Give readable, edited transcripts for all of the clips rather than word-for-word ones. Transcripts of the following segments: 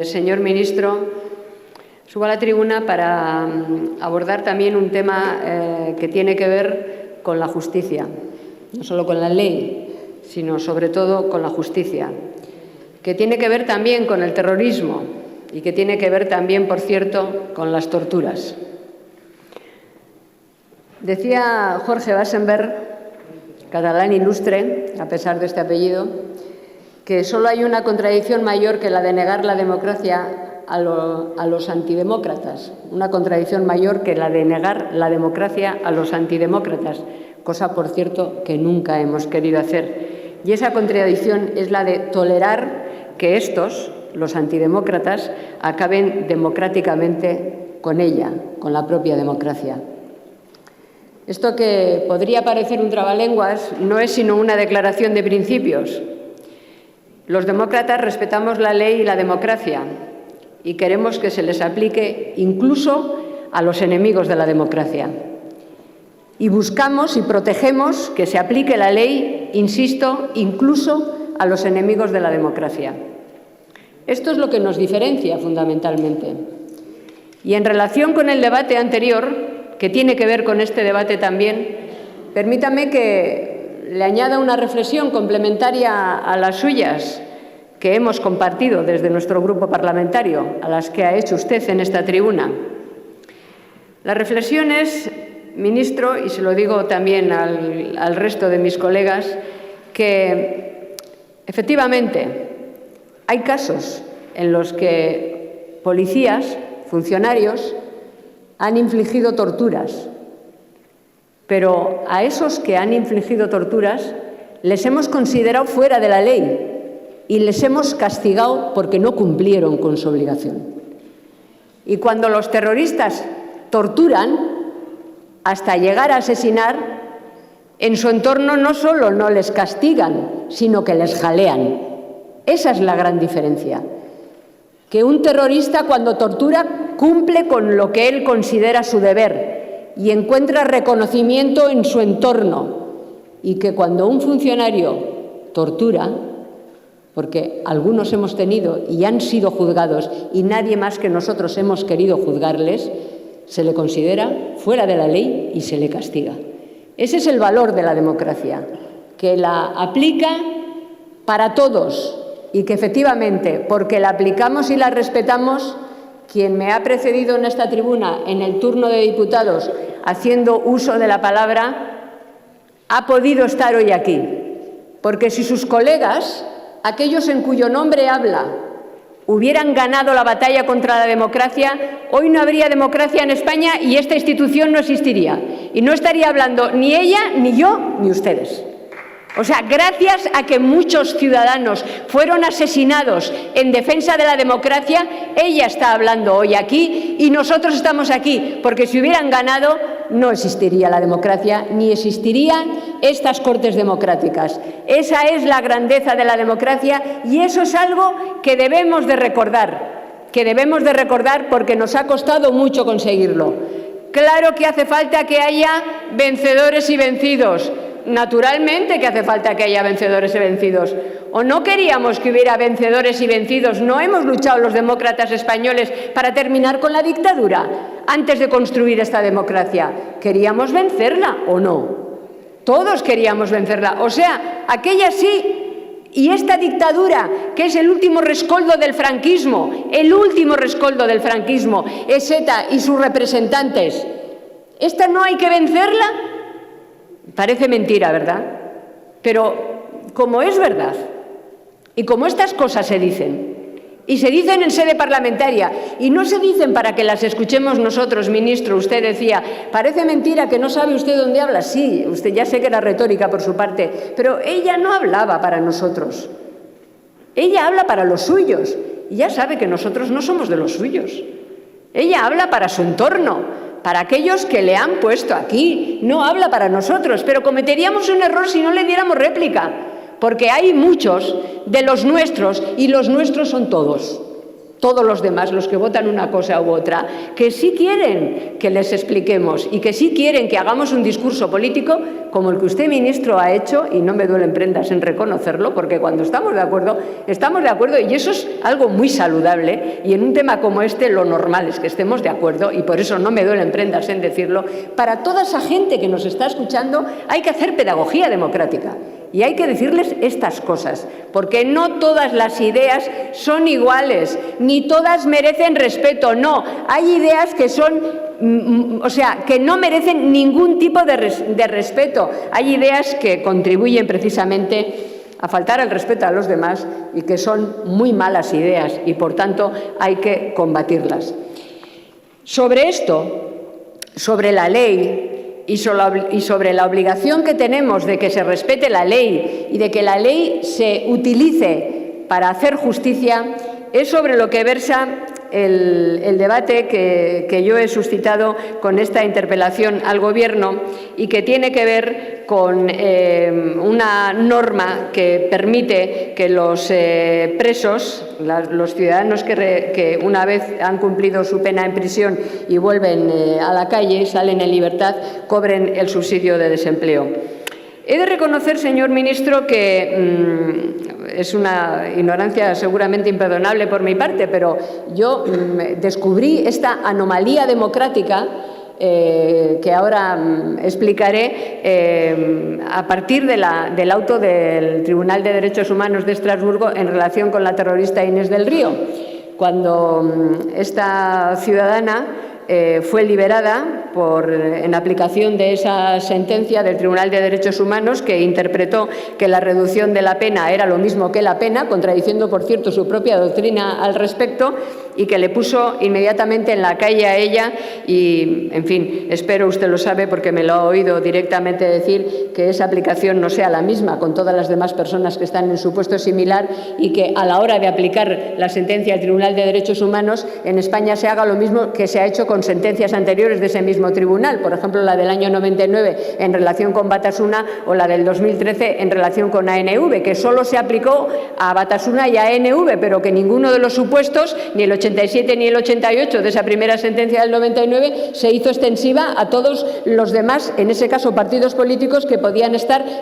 Señor ministro, subo a la tribuna para abordar también un tema que tiene que ver con la justicia, no solo con la ley, sino sobre todo con la justicia, que tiene que ver también con el terrorismo y que tiene que ver también, por cierto, con las torturas. Decía Jorge Basenberg, catalán ilustre, a pesar de este apellido, que solo hay una contradicción mayor que la de negar la democracia a los antidemócratas, una contradicción mayor que la de negar la democracia a los antidemócratas, cosa, por cierto, que nunca hemos querido hacer. Y esa contradicción es la de tolerar que estos, los antidemócratas, acaben democráticamente con ella, con la propia democracia. Esto que podría parecer un trabalenguas no es sino una declaración de principios. Los demócratas respetamos la ley y la democracia y queremos que se les aplique incluso a los enemigos de la democracia. Y buscamos y protegemos que se aplique la ley, insisto, incluso a los enemigos de la democracia. Esto es lo que nos diferencia fundamentalmente. Y en relación con el debate anterior, que tiene que ver con este debate también, permítame que le añada una reflexión complementaria a las suyas que hemos compartido desde nuestro grupo parlamentario, a las que ha hecho usted en esta tribuna. La reflexión es, ministro, y se lo digo también al resto de mis colegas, que efectivamente hay casos en los que policías, funcionarios, han infligido torturas. Pero a esos que han infligido torturas les hemos considerado fuera de la ley y les hemos castigado porque no cumplieron con su obligación. Y cuando los terroristas torturan hasta llegar a asesinar, en su entorno no solo no les castigan, sino que les jalean. Esa es la gran diferencia. Que un terrorista cuando tortura cumple con lo que él considera su deber y encuentra reconocimiento en su entorno, y que cuando un funcionario tortura, porque algunos hemos tenido y han sido juzgados y nadie más que nosotros hemos querido juzgarles, se le considera fuera de la ley y se le castiga. Ese es el valor de la democracia, que la aplica para todos y que efectivamente, porque la aplicamos y la respetamos, quien me ha precedido en esta tribuna en el turno de diputados haciendo uso de la palabra, ha podido estar hoy aquí. Porque si sus colegas, aquellos en cuyo nombre habla, hubieran ganado la batalla contra la democracia, hoy no habría democracia en España y esta institución no existiría. Y no estaría hablando ni ella, ni yo, ni ustedes. O sea, gracias a que muchos ciudadanos fueron asesinados en defensa de la democracia, ella está hablando hoy aquí y nosotros estamos aquí, porque si hubieran ganado no existiría la democracia ni existirían estas Cortes democráticas. Esa es la grandeza de la democracia y eso es algo que debemos de recordar porque nos ha costado mucho conseguirlo. Claro que hace falta que haya vencedores y vencidos. Naturalmente que hace falta que haya vencedores y vencidos. ¿O no queríamos que hubiera vencedores y vencidos? ¿No hemos luchado los demócratas españoles para terminar con la dictadura antes de construir esta democracia? ¿Queríamos vencerla o no? Todos queríamos vencerla. O sea, aquella sí. Y esta dictadura, que es el último rescoldo del franquismo, es ETA y sus representantes, ¿esta no hay que vencerla? Parece mentira, ¿verdad? Pero como es verdad, y como estas cosas se dicen, y se dicen en sede parlamentaria, y no se dicen para que las escuchemos nosotros, ministro, usted decía, parece mentira que no sabe usted dónde habla. Sí, usted ya sé que era retórica por su parte, pero ella no hablaba para nosotros. Ella habla para los suyos, y ya sabe que nosotros no somos de los suyos. Ella habla para su entorno, para aquellos que le han puesto aquí, no habla para nosotros, pero cometeríamos un error si no le diéramos réplica, porque hay muchos de los nuestros, y los nuestros son todos los demás, los que votan una cosa u otra, que sí quieren que les expliquemos y que sí quieren que hagamos un discurso político como el que usted, ministro, ha hecho, y no me duelen prendas en reconocerlo, porque cuando estamos de acuerdo, y eso es algo muy saludable, y en un tema como este lo normal es que estemos de acuerdo, y por eso no me duelen prendas en decirlo. Para toda esa gente que nos está escuchando hay que hacer pedagogía democrática. Y hay que decirles estas cosas, porque no todas las ideas son iguales, ni todas merecen respeto, no. Hay ideas que son, que no merecen ningún tipo de respeto. Hay ideas que contribuyen precisamente a faltar el respeto a los demás y que son muy malas ideas y, por tanto, hay que combatirlas. Sobre esto, sobre la ley, y sobre la obligación que tenemos de que se respete la ley y de que la ley se utilice para hacer justicia, es sobre lo que versa el debate que yo he suscitado con esta interpelación al Gobierno y que tiene que ver con una norma que permite que los presos, los ciudadanos que una vez han cumplido su pena en prisión y vuelven a la calle, salen en libertad, cobren el subsidio de desempleo. He de reconocer, señor ministro, que es una ignorancia seguramente imperdonable por mi parte, pero yo descubrí esta anomalía democrática que ahora explicaré a partir del auto del Tribunal de Derechos Humanos de Estrasburgo en relación con la terrorista Inés del Río. Cuando esta ciudadana fue liberada en aplicación de esa sentencia del Tribunal de Derechos Humanos, que interpretó que la reducción de la pena era lo mismo que la pena, contradiciendo, por cierto, su propia doctrina al respecto, y que le puso inmediatamente en la calle a ella y, en fin, espero, usted lo sabe porque me lo ha oído directamente decir, que esa aplicación no sea la misma con todas las demás personas que están en su puesto similar y que a la hora de aplicar la sentencia del Tribunal de Derechos Humanos en España se haga lo mismo que se ha hecho con sentencias anteriores de ese mismo tribunal, por ejemplo, la del año 99 en relación con Batasuna o la del 2013 en relación con ANV, que solo se aplicó a Batasuna y a ANV, pero que ninguno de los supuestos, ni el 87 ni el 88 de esa primera sentencia del 99 se hizo extensiva a todos los demás, en ese caso partidos políticos que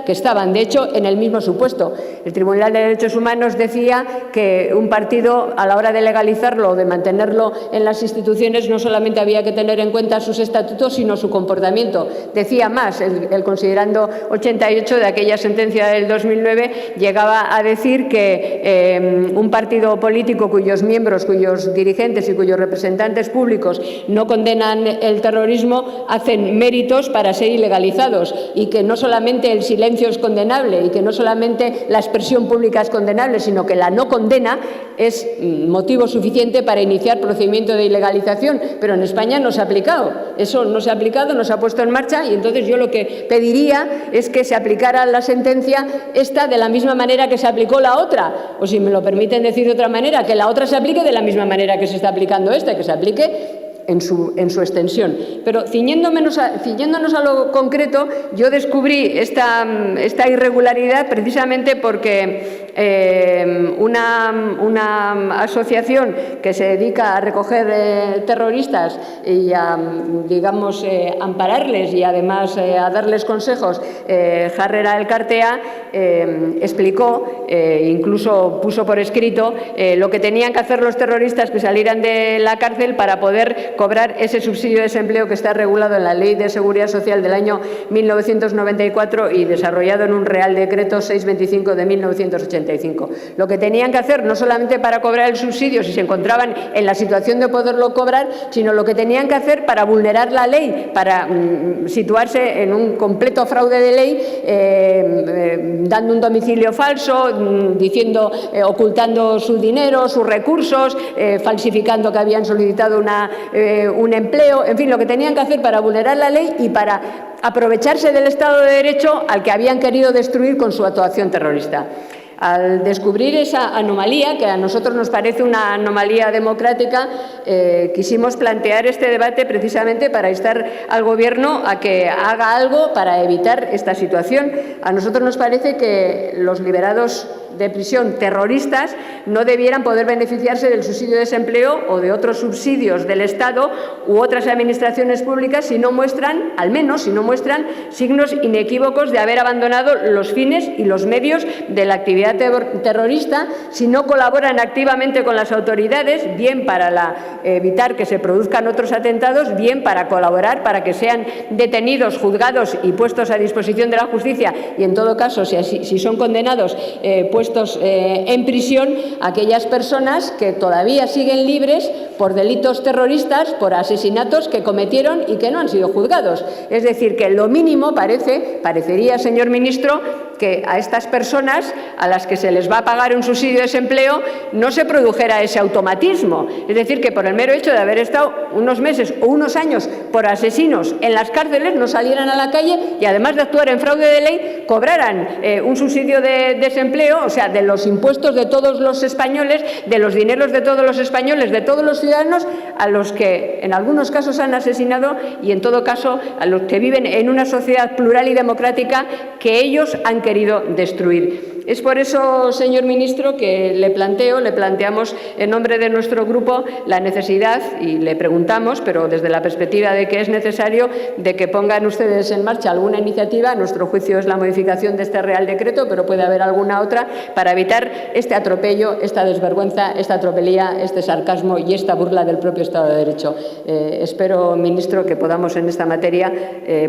estaban de hecho en el mismo supuesto. El Tribunal de Derechos Humanos decía que un partido, a la hora de legalizarlo o de mantenerlo en las instituciones, no solamente había que tener en cuenta sus estatutos, sino su comportamiento. Decía más, el considerando 88 de aquella sentencia del 2009 llegaba a decir que un partido político cuyos miembros, cuyos dirigentes y cuyos representantes públicos no condenan el terrorismo hacen méritos para ser ilegalizados, y que no solamente el silencio es condenable y que no solamente la expresión pública es condenable, sino que la no condena es motivo suficiente para iniciar procedimiento de ilegalización. Pero en España no se ha aplicado. Eso no se ha aplicado, no se ha puesto en marcha, y entonces yo lo que pediría es que se aplicara la sentencia esta de la misma manera que se aplicó la otra, o si me lo permiten decir de otra manera, que la otra se aplique de la misma manera que se está aplicando esta, que se aplique en su extensión. Pero ciñéndonos a lo concreto, yo descubrí esta irregularidad precisamente porque una asociación que se dedica a recoger terroristas y a, digamos, ampararles y además a darles consejos, Jarrera Elkartea, explicó, incluso puso por escrito, lo que tenían que hacer los terroristas que salieran de la cárcel para poder cobrar ese subsidio de desempleo que está regulado en la Ley de Seguridad Social del año 1994 y desarrollado en un Real Decreto 625 de 1985. Lo que tenían que hacer, no solamente para cobrar el subsidio si se encontraban en la situación de poderlo cobrar, sino lo que tenían que hacer para vulnerar la ley, para situarse en un completo fraude de ley, dando un domicilio falso, ocultando su dinero, sus recursos, falsificando que habían solicitado un empleo, en fin, lo que tenían que hacer para vulnerar la ley y para aprovecharse del Estado de Derecho al que habían querido destruir con su actuación terrorista. Al descubrir esa anomalía, que a nosotros nos parece una anomalía democrática, quisimos plantear este debate precisamente para instar al Gobierno a que haga algo para evitar esta situación. A nosotros nos parece que los liberados de prisión terroristas no debieran poder beneficiarse del subsidio de desempleo o de otros subsidios del Estado u otras administraciones públicas si no muestran, al menos si no muestran signos inequívocos de haber abandonado los fines y los medios de la actividad terrorista, si no colaboran activamente con las autoridades, bien para evitar que se produzcan otros atentados, bien para colaborar para que sean detenidos, juzgados y puestos a disposición de la justicia y, en todo caso, si son condenados, puestos en prisión aquellas personas que todavía siguen libres por delitos terroristas, por asesinatos que cometieron y que no han sido juzgados. Es decir, que lo mínimo parecería, señor ministro, que a estas personas a las que se les va a pagar un subsidio de desempleo no se produjera ese automatismo. Es decir, que por el mero hecho de haber estado unos meses o unos años por asesinos en las cárceles no salieran a la calle y, además de actuar en fraude de ley, cobraran un subsidio de desempleo, o sea, de los impuestos de todos los españoles, de los dineros de todos los españoles, de todos los ciudadanos a los que en algunos casos han asesinado y, en todo caso, a los que viven en una sociedad plural y democrática que ellos han querido destruir. Es por eso, señor ministro, que le planteamos en nombre de nuestro grupo la necesidad, y le preguntamos, pero desde la perspectiva de que es necesario, de que pongan ustedes en marcha alguna iniciativa. A nuestro juicio es la modificación de este Real Decreto, pero puede haber alguna otra, para evitar este atropello, esta desvergüenza, esta tropelía, este sarcasmo y esta burla del propio Estado de Derecho. Espero, ministro, que podamos en esta materia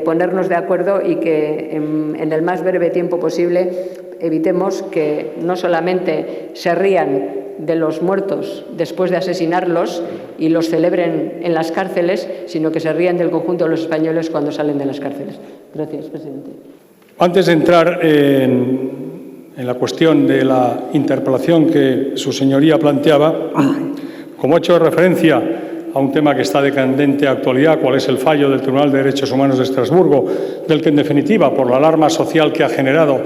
ponernos de acuerdo y que en el más breve tiempo posible evitemos que no solamente se rían de los muertos después de asesinarlos y los celebren en las cárceles, sino que se rían del conjunto de los españoles cuando salen de las cárceles. Gracias, presidente. Antes de entrar en la cuestión de la interpelación que su señoría planteaba, como he hecho referencia a un tema que está de candente actualidad, cuál es el fallo del Tribunal de Derechos Humanos de Estrasburgo, del que, en definitiva, por la alarma social que ha generado,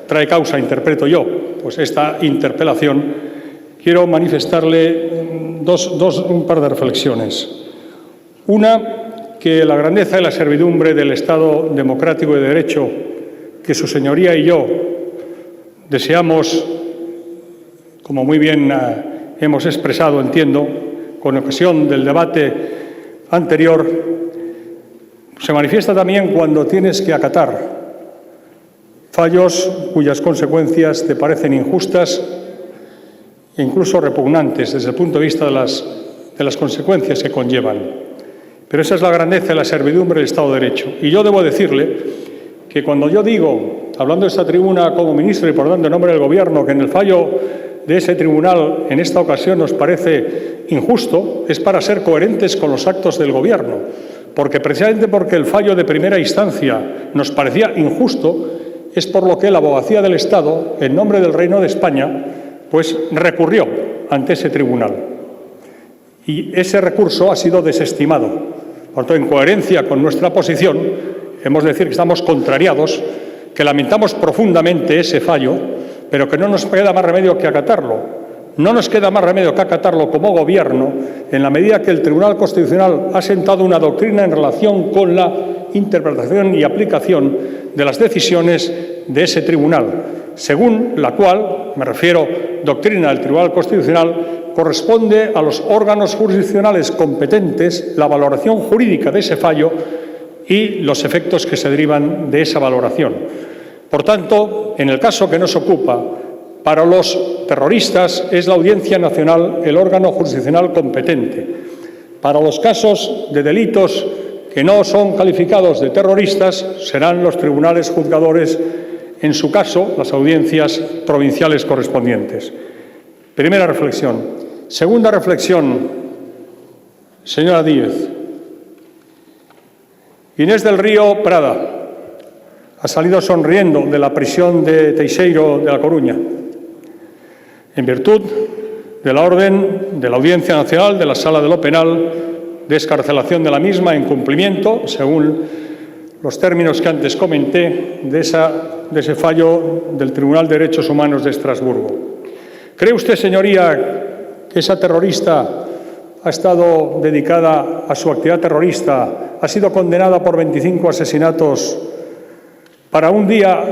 trae causa, interpreto yo, pues esta interpelación, quiero manifestarle un par de reflexiones. Una, que la grandeza y la servidumbre del Estado democrático y de derecho que su señoría y yo deseamos, como muy bien hemos expresado, entiendo, con ocasión del debate anterior, se manifiesta también cuando tienes que acatar fallos cuyas consecuencias te parecen injustas e incluso repugnantes desde el punto de vista de las consecuencias que conllevan. Pero esa es la grandeza y la servidumbre del Estado de Derecho. Y yo debo decirle que cuando yo digo, hablando de esta tribuna como ministro y por tanto en nombre del Gobierno, que en el fallo de ese tribunal en esta ocasión nos parece injusto, es para ser coherentes con los actos del Gobierno, porque precisamente porque el fallo de primera instancia nos parecía injusto, es por lo que la Abogacía del Estado, en nombre del Reino de España, pues recurrió ante ese tribunal. Y ese recurso ha sido desestimado. Por tanto, en coherencia con nuestra posición, hemos de decir que estamos contrariados, que lamentamos profundamente ese fallo, pero que no nos queda más remedio que acatarlo. No nos queda más remedio que acatarlo como Gobierno, en la medida que el Tribunal Constitucional ha sentado una doctrina en relación con la interpretación y aplicación de las decisiones de ese tribunal, según la cual, me refiero doctrina del Tribunal Constitucional, corresponde a los órganos jurisdiccionales competentes la valoración jurídica de ese fallo y los efectos que se derivan de esa valoración. Por tanto, en el caso que nos ocupa, para los terroristas es la Audiencia Nacional el órgano jurisdiccional competente. Para los casos de delitos que no son calificados de terroristas serán los tribunales juzgadores, en su caso, las audiencias provinciales correspondientes. Primera reflexión. Segunda reflexión, señora Díez. Inés del Río Prada ha salido sonriendo de la prisión de Teixeiro de La Coruña, en virtud de la orden de la Audiencia Nacional de la Sala de lo Penal de excarcelación de la misma en cumplimiento, según los términos que antes comenté, de ese fallo del Tribunal de Derechos Humanos de Estrasburgo. ¿Cree usted, señoría, que esa terrorista ha estado dedicada a su actividad terrorista, ha sido condenada por 25 asesinatos para un día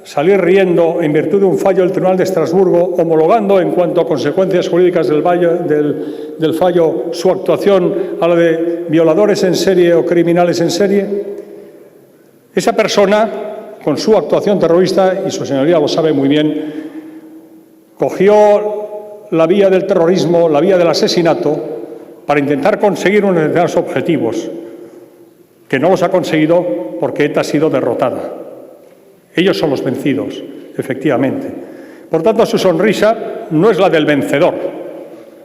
salir riendo en virtud de un fallo del Tribunal de Estrasburgo, homologando en cuanto a consecuencias jurídicas del fallo su actuación a la de violadores en serie o criminales en serie. Esa persona, con su actuación terrorista, y su señoría lo sabe muy bien, cogió la vía del terrorismo, la vía del asesinato, para intentar conseguir unos determinados objetivos, que no los ha conseguido porque ETA ha sido derrotada. Ellos son los vencidos, efectivamente. Por tanto, su sonrisa no es la del vencedor.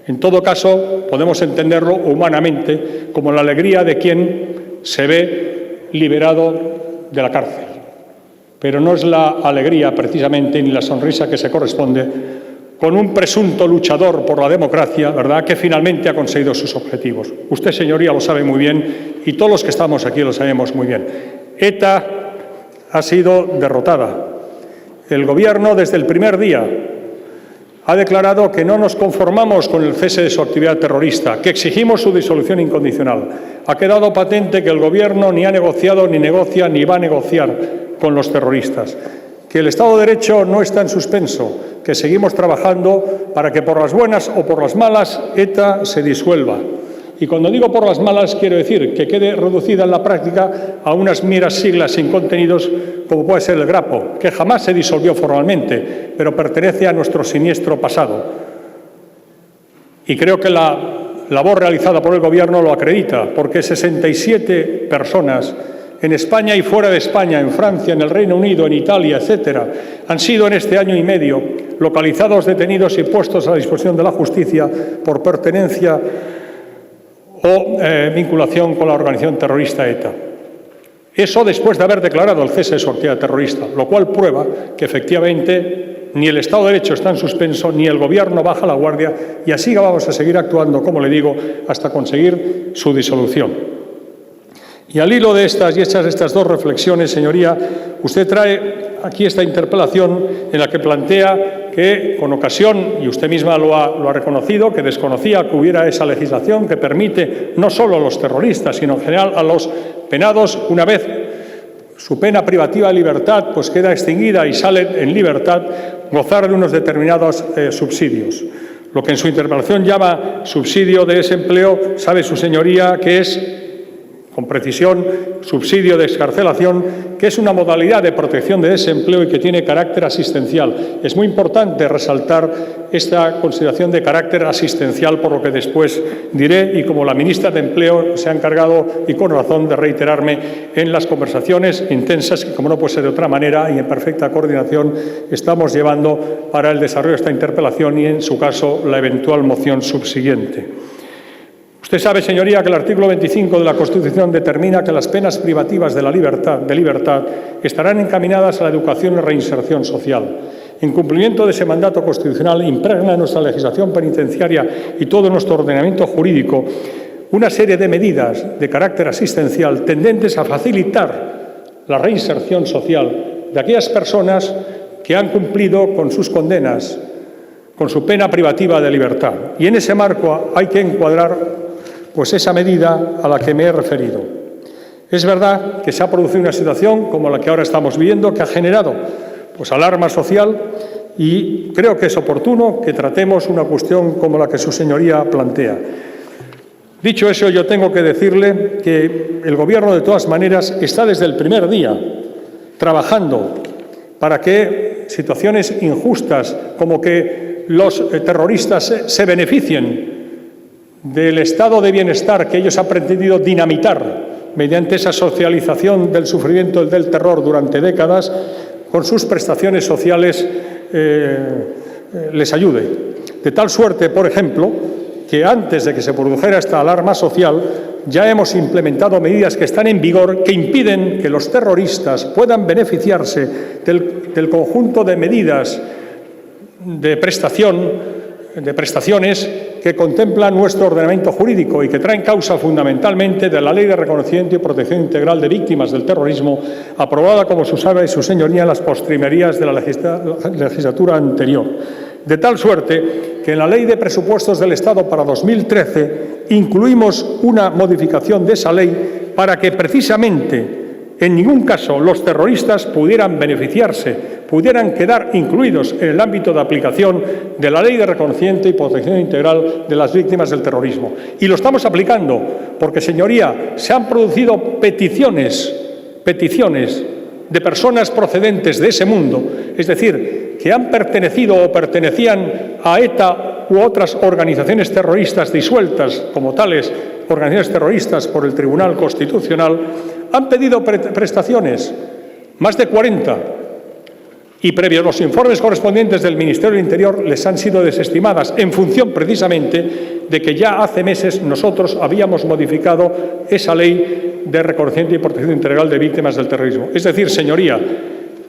En todo caso, podemos entenderlo humanamente como la alegría de quien se ve liberado de la cárcel. Pero no es la alegría, precisamente, ni la sonrisa que se corresponde con un presunto luchador por la democracia, ¿verdad?, que finalmente ha conseguido sus objetivos. Usted, señoría, lo sabe muy bien y todos los que estamos aquí lo sabemos muy bien. ETA ha sido derrotada. El Gobierno, desde el primer día, ha declarado que no nos conformamos con el cese de su actividad terrorista, que exigimos su disolución incondicional. Ha quedado patente que el Gobierno ni ha negociado, ni negocia, ni va a negociar con los terroristas. Que el Estado de Derecho no está en suspenso, que seguimos trabajando para que por las buenas o por las malas ETA se disuelva. Y cuando digo por las malas, quiero decir que quede reducida en la práctica a unas meras siglas sin contenidos, como puede ser el Grapo, que jamás se disolvió formalmente, pero pertenece a nuestro siniestro pasado. Y creo que la labor realizada por el Gobierno lo acredita, porque 67 personas en España y fuera de España, en Francia, en el Reino Unido, en Italia, etcétera, han sido en este año y medio localizados, detenidos y puestos a la disposición de la justicia por pertenencia o vinculación con la organización terrorista ETA. Eso después de haber declarado el cese de su actividad terrorista, lo cual prueba que efectivamente ni el Estado de Derecho está en suspenso, ni el Gobierno baja la guardia, y así vamos a seguir actuando, como le digo, hasta conseguir su disolución. Y al hilo de estas y hechas estas dos reflexiones, señoría, usted trae aquí esta interpelación en la que plantea que, con ocasión, y usted misma lo ha reconocido, que desconocía que hubiera esa legislación que permite no solo a los terroristas, sino en general a los penados, una vez su pena privativa de libertad pues queda extinguida y salen en libertad, gozar de unos determinados subsidios. Lo que en su interpelación llama subsidio de desempleo, sabe su señoría que es, con precisión, subsidio de excarcelación, que es una modalidad de protección de desempleo y que tiene carácter asistencial. Es muy importante resaltar esta consideración de carácter asistencial, por lo que después diré, y como la ministra de Empleo se ha encargado, y con razón, de reiterarme en las conversaciones intensas que, como no puede ser de otra manera, y en perfecta coordinación, estamos llevando para el desarrollo de esta interpelación y, en su caso, la eventual moción subsiguiente. Usted sabe, señoría, que el artículo 25 de la Constitución determina que las penas privativas de libertad estarán encaminadas a la educación y reinserción social. En cumplimiento de ese mandato constitucional, impregna nuestra legislación penitenciaria y todo nuestro ordenamiento jurídico una serie de medidas de carácter asistencial tendentes a facilitar la reinserción social de aquellas personas que han cumplido con sus condenas, con su pena privativa de libertad. Y en ese marco hay que encuadrar pues esa medida a la que me he referido. Es verdad que se ha producido una situación como la que ahora estamos viviendo, que ha generado pues alarma social, y creo que es oportuno que tratemos una cuestión como la que su señoría plantea. Dicho eso, yo tengo que decirle que el Gobierno, de todas maneras, está desde el primer día trabajando para que situaciones injustas como que los terroristas se beneficien del estado de bienestar que ellos han pretendido dinamitar mediante esa socialización del sufrimiento y del terror durante décadas, con sus prestaciones sociales les ayude. De tal suerte, por ejemplo, que antes de que se produjera esta alarma social, ya hemos implementado medidas que están en vigor que impiden que los terroristas puedan beneficiarse del conjunto de medidas de prestaciones que contempla nuestro ordenamiento jurídico y que traen causa fundamentalmente de la Ley de Reconocimiento y Protección Integral de Víctimas del Terrorismo, aprobada, como sabe su señoría, en las postrimerías de la legislatura anterior. De tal suerte que en la Ley de Presupuestos del Estado para 2013 incluimos una modificación de esa ley para que precisamente en ningún caso los terroristas pudieran beneficiarse, pudieran quedar incluidos en el ámbito de aplicación de la Ley de Reconocimiento y Protección Integral de las Víctimas del Terrorismo. Y lo estamos aplicando porque, señoría, se han producido peticiones de personas procedentes de ese mundo, es decir, que han pertenecido o pertenecían a ETA u otras organizaciones terroristas disueltas como tales organizaciones terroristas por el Tribunal Constitucional, han pedido prestaciones, más de 40, y previo a los informes correspondientes del Ministerio del Interior les han sido desestimadas en función precisamente de que ya hace meses nosotros habíamos modificado esa Ley de Reconocimiento y Protección Integral de Víctimas del Terrorismo. Es decir, señoría,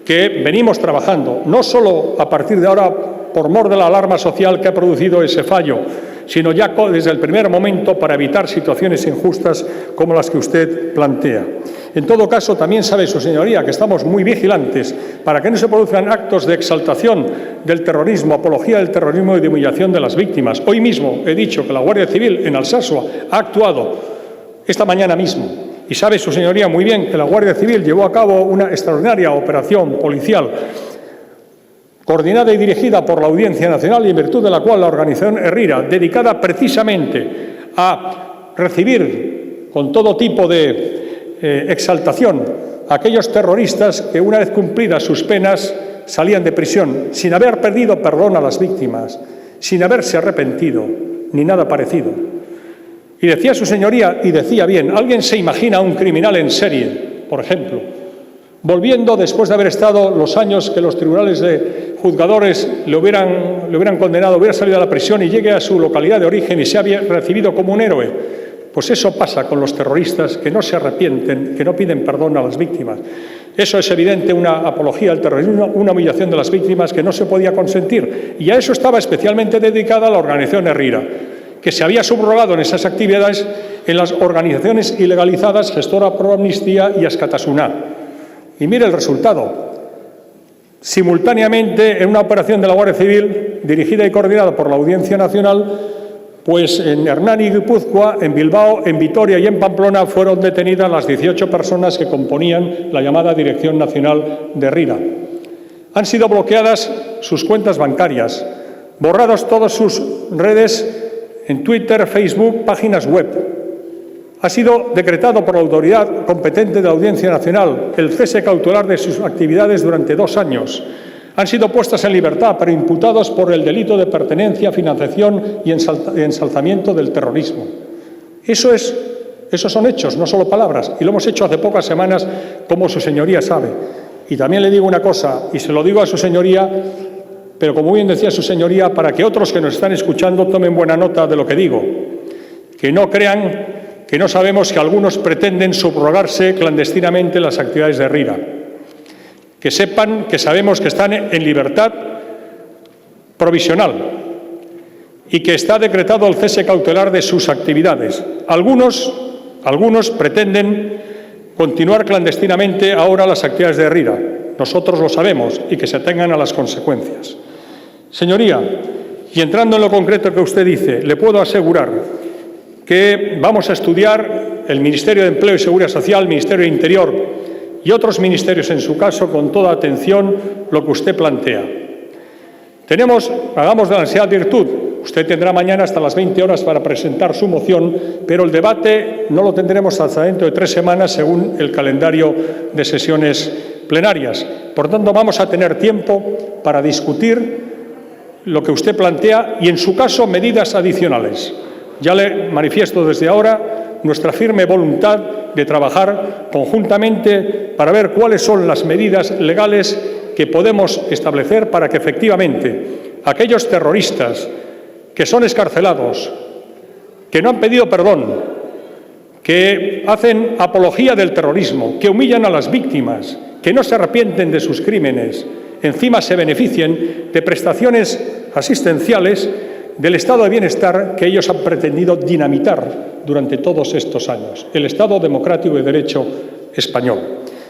que venimos trabajando, no solo a partir de ahora por mor de la alarma social que ha producido ese fallo, sino ya desde el primer momento para evitar situaciones injustas como las que usted plantea. En todo caso, también sabe su señoría que estamos muy vigilantes para que no se produzcan actos de exaltación del terrorismo, apología del terrorismo y de humillación de las víctimas. Hoy mismo he dicho que la Guardia Civil en Alsasua ha actuado esta mañana mismo. Y sabe su señoría muy bien que la Guardia Civil llevó a cabo una extraordinaria operación policial coordinada y dirigida por la Audiencia Nacional y en virtud de la cual la organización Herrira, dedicada precisamente a recibir con todo tipo de exaltación a aquellos terroristas que una vez cumplidas sus penas salían de prisión sin haber pedido perdón a las víctimas, sin haberse arrepentido ni nada parecido. Y decía su señoría, y decía bien, ¿alguien se imagina a un criminal en serie, por ejemplo, volviendo después de haber estado los años que los tribunales de juzgadores le hubieran condenado, hubiera salido a la prisión y llegue a su localidad de origen y se había recibido como un héroe? Pues eso pasa con los terroristas que no se arrepienten, que no piden perdón a las víctimas. Eso es evidente una apología al terrorismo, una humillación de las víctimas que no se podía consentir. Y a eso estaba especialmente dedicada la organización Herrira, que se había subrogado en esas actividades en las organizaciones ilegalizadas Gestora Pro Amnistía y Askatasuna. Y mire el resultado. Simultáneamente, en una operación de la Guardia Civil, dirigida y coordinada por la Audiencia Nacional, pues en Hernani y Guipúzcoa, en Bilbao, en Vitoria y en Pamplona fueron detenidas las 18 personas que componían la llamada Dirección Nacional de Herrira. Han sido bloqueadas sus cuentas bancarias, borrados todas sus redes en Twitter, Facebook, páginas web. Ha sido decretado por la autoridad competente de la Audiencia Nacional el cese cautelar de sus actividades durante 2 años. Han sido puestas en libertad, pero imputados por el delito de pertenencia, financiación y ensalzamiento del terrorismo. Esos son hechos, no solo palabras, y lo hemos hecho hace pocas semanas, como su señoría sabe. Y también le digo una cosa, y se lo digo a su señoría, pero como bien decía su señoría, para que otros que nos están escuchando tomen buena nota de lo que digo, que no crean que no sabemos que algunos pretenden subrogarse clandestinamente las actividades de Herrira. Que sepan que sabemos que están en libertad provisional y que está decretado el cese cautelar de sus actividades. Algunos pretenden continuar clandestinamente ahora las actividades de Herrira. Nosotros lo sabemos y que se atengan a las consecuencias. Señoría, y entrando en lo concreto que usted dice, le puedo asegurar que vamos a estudiar el Ministerio de Empleo y Seguridad Social, el Ministerio de Interior y otros ministerios, en su caso, con toda atención, lo que usted plantea. Hagamos de la necesidad virtud. Usted tendrá mañana hasta las 20 horas para presentar su moción, pero el debate no lo tendremos hasta dentro de 3 semanas, según el calendario de sesiones plenarias. Por tanto, vamos a tener tiempo para discutir lo que usted plantea y, en su caso, medidas adicionales. Ya le manifiesto desde ahora nuestra firme voluntad de trabajar conjuntamente para ver cuáles son las medidas legales que podemos establecer para que efectivamente aquellos terroristas que son excarcelados, que no han pedido perdón, que hacen apología del terrorismo, que humillan a las víctimas, que no se arrepienten de sus crímenes, encima se beneficien de prestaciones asistenciales del estado de bienestar que ellos han pretendido dinamitar durante todos estos años, el Estado democrático y de derecho español.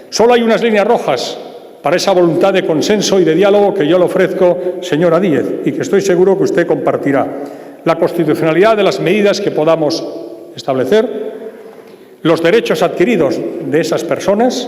Solo hay unas líneas rojas para esa voluntad de consenso y de diálogo que yo le ofrezco, señora Díez, y que estoy seguro que usted compartirá. La constitucionalidad de las medidas que podamos establecer, los derechos adquiridos de esas personas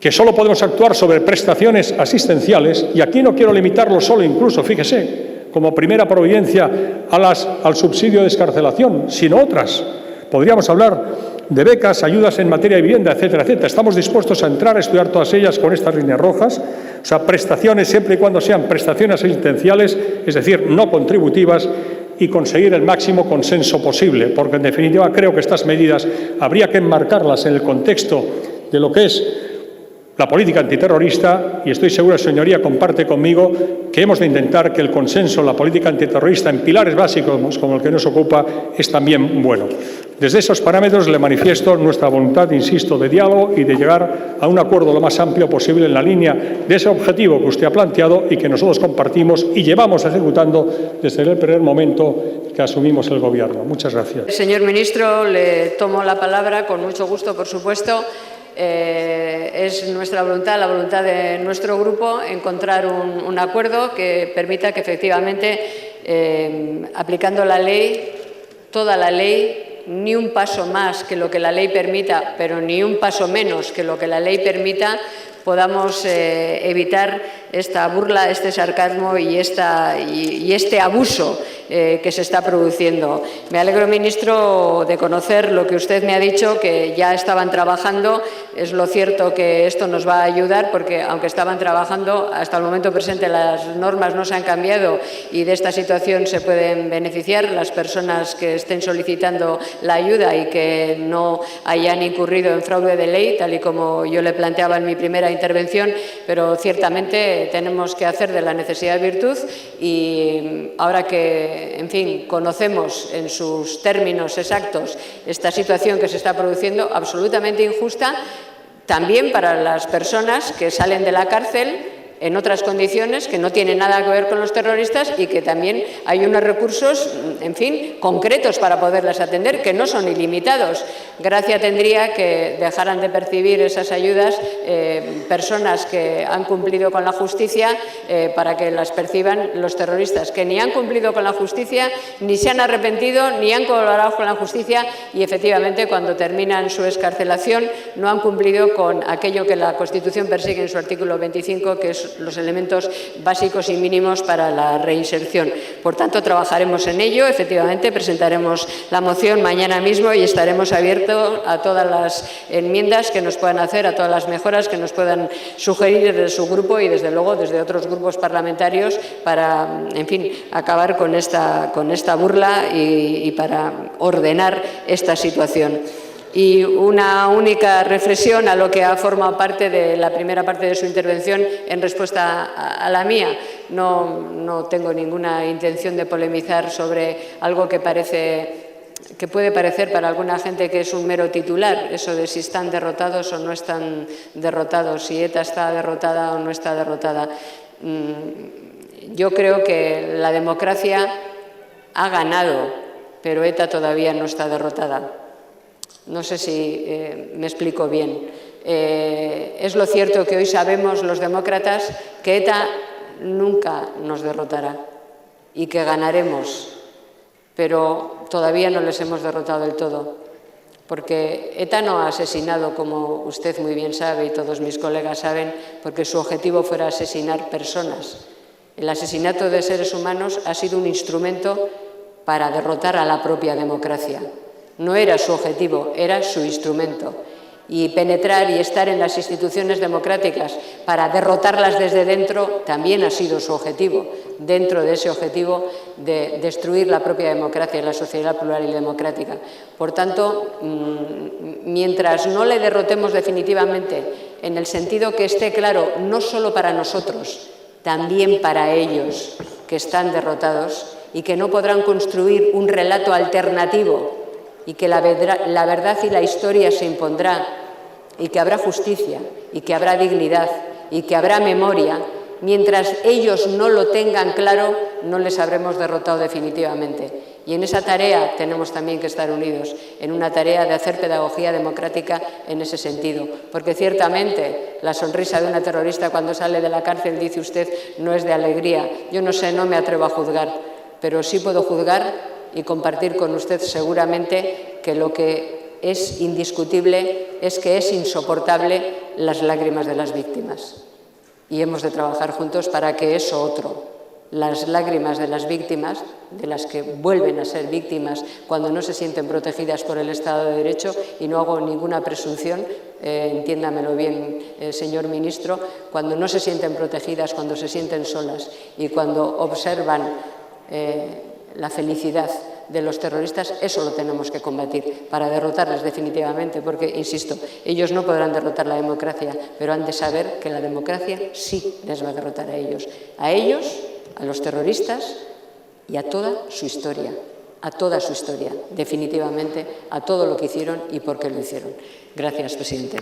que solo podemos actuar sobre prestaciones asistenciales, y aquí no quiero limitarlo solo, incluso, fíjese, como primera providencia al subsidio de excarcelación, sino otras. Podríamos hablar de becas, ayudas en materia de vivienda, etcétera, etcétera. Estamos dispuestos a entrar a estudiar todas ellas con estas líneas rojas, o sea, prestaciones siempre y cuando sean prestaciones asistenciales, es decir, no contributivas, y conseguir el máximo consenso posible, porque en definitiva creo que estas medidas habría que enmarcarlas en el contexto de lo que es la política antiterrorista, y estoy seguro, señoría, comparte conmigo que hemos de intentar que el consenso en la política antiterrorista en pilares básicos como el que nos ocupa es también bueno. Desde esos parámetros le manifiesto nuestra voluntad, insisto, de diálogo y de llegar a un acuerdo lo más amplio posible en la línea de ese objetivo que usted ha planteado y que nosotros compartimos y llevamos ejecutando desde el primer momento que asumimos el Gobierno. Muchas gracias. Señor ministro, le tomo la palabra con mucho gusto, por supuesto. Es nuestra voluntad, la voluntad de nuestro grupo, encontrar un acuerdo que permita que efectivamente, aplicando la ley, toda la ley, ni un paso más que lo que la ley permita, pero ni un paso menos que lo que la ley permita, podamos evitar esta burla, este sarcasmo y este abuso que se está produciendo. Me alegro, ministro, de conocer lo que usted me ha dicho, que ya estaban trabajando. Es lo cierto que esto nos va a ayudar porque, aunque estaban trabajando, hasta el momento presente las normas no se han cambiado y de esta situación se pueden beneficiar las personas que estén solicitando la ayuda y que no hayan incurrido en fraude de ley, tal y como yo le planteaba en mi primera intervención, pero ciertamente tenemos que hacer de la necesidad virtud y ahora que, en fin, conocemos en sus términos exactos esta situación que se está produciendo, absolutamente injusta, también para las personas que salen de la cárcel en otras condiciones que no tienen nada que ver con los terroristas y que también hay unos recursos, en fin, concretos para poderlas atender, que no son ilimitados. Gracia tendría que dejaran de percibir esas ayudas personas que han cumplido con la justicia para que las perciban los terroristas, que ni han cumplido con la justicia, ni se han arrepentido, ni han colaborado con la justicia y, efectivamente, cuando terminan su excarcelación no han cumplido con aquello que la Constitución persigue en su artículo 25, que es los elementos básicos y mínimos para la reinserción. Por tanto, trabajaremos en ello. Efectivamente, presentaremos la moción mañana mismo y estaremos abiertos a todas las enmiendas que nos puedan hacer, a todas las mejoras que nos puedan sugerir desde su grupo y, desde luego, desde otros grupos parlamentarios para, en fin, acabar con esta burla y para ordenar esta situación. Y una única reflexión a lo que ha formado parte de la primera parte de su intervención en respuesta a la mía. No tengo ninguna intención de polemizar sobre algo que puede parecer para alguna gente que es un mero titular, eso de si están derrotados o no están derrotados, si ETA está derrotada o no está derrotada. Yo creo que la democracia ha ganado, pero ETA todavía no está derrotada. No sé si me explico bien. Es lo cierto que hoy sabemos los demócratas que ETA nunca nos derrotará y que ganaremos, pero todavía no les hemos derrotado del todo, porque ETA no ha asesinado, como usted muy bien sabe y todos mis colegas saben, porque su objetivo fuera asesinar personas. El asesinato de seres humanos ha sido un instrumento para derrotar a la propia democracia. No era su objetivo, era su instrumento. Y penetrar y estar en las instituciones democráticas para derrotarlas desde dentro también ha sido su objetivo, dentro de ese objetivo de destruir la propia democracia y la sociedad plural y democrática. Por tanto, mientras no le derrotemos definitivamente, en el sentido que esté claro no solo para nosotros, también para ellos que están derrotados y que no podrán construir un relato alternativo, y que la verdad y la historia se impondrá, y que habrá justicia, y que habrá dignidad, y que habrá memoria, mientras ellos no lo tengan claro, no les habremos derrotado definitivamente. Y en esa tarea tenemos también que estar unidos, en una tarea de hacer pedagogía democrática en ese sentido. Porque ciertamente la sonrisa de una terrorista cuando sale de la cárcel, dice usted, no es de alegría. Yo no sé, no me atrevo a juzgar, pero sí puedo juzgar y compartir con usted seguramente que lo que es indiscutible es que es insoportable las lágrimas de las víctimas. Y hemos de trabajar juntos para que eso otro, las lágrimas de las víctimas, de las que vuelven a ser víctimas cuando no se sienten protegidas por el Estado de Derecho, y no hago ninguna presunción, entiéndamelo bien, señor ministro, cuando no se sienten protegidas, cuando se sienten solas y cuando observan la felicidad de los terroristas, eso lo tenemos que combatir para derrotarles definitivamente, porque, insisto, ellos no podrán derrotar la democracia, pero han de saber que la democracia sí les va a derrotar a ellos, a los terroristas y a toda su historia, definitivamente, a todo lo que hicieron y por qué lo hicieron. Gracias, presidente.